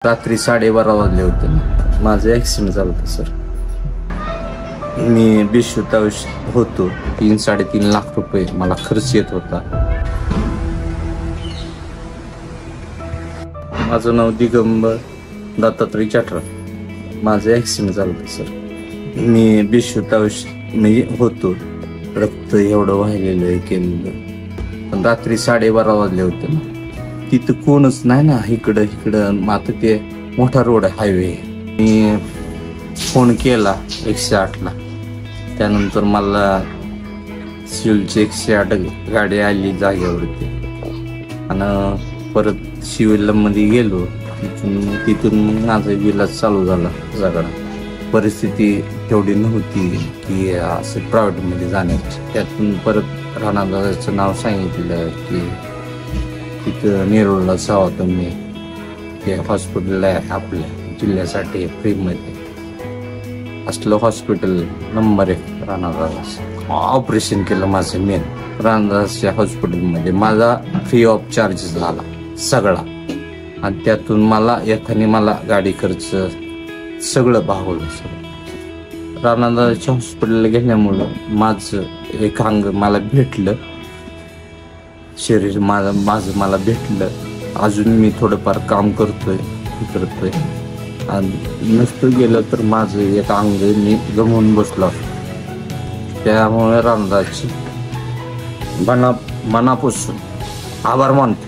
रात्री 12:30 वाजले होते ना, माझं ॲक्सिडेंट झालं होतं सर. मी बेशुद्धावस्थ होतो. 3-3.5 लाख रुपये मला खर्च येत होता. माझं नाव दिगंबर दत्तात्रय चाटरा. माझं ॲक्सिडेंट झालं होतं सर. मी बेशुद्धावस्थ म्हणजे होतो. रक्त एवढं वाहिलेलं केलेलं. पण रात्री 12:30 वाजले होते ना, तिथं कोणच नाही ना. इकडं आता ते मोठा रोड आहे, हायवे. मी फोन केला 108ला. त्यानंतर मला सिव्हिलची 108 गाडी आली जागेवरती. आणि परत सिव्हिल मध्ये गेलो. तिथून मग माझा इलाज चालू झाला सगळा. परिस्थिती तेवढी नव्हती की असं प्रायव्हेटमध्ये जाण्याची. त्यातून परत राणादाचं नाव सांगितलं की तिथं नेरूळला जावा तुम्ही, ते हॉस्पिटल आहे आपल्या जिल्ह्यासाठी फ्रीमध्ये. असलं हॉस्पिटल नंबर 1 राणादास. ऑपरेशन केलं माझं मेन राणादासच्या हॉस्पिटलमध्ये. माझा फ्री ऑफ चार्जेस झाला सगळा. आणि त्यातून मला गाडी खर्च सगळं भागवलं सगळं. राणादासच्या हॉस्पिटलला गेल्यामुळं माझं एक अंग मला भेटलं, शरीर माझं मला भेटलं. अजून मी थोडंफार काम करतोय. आणि नसतं गेलं तर माझं एक अंग मी गमावून बसलो असतो. त्यामुळे राणादासची मनापासून आभार मानतो.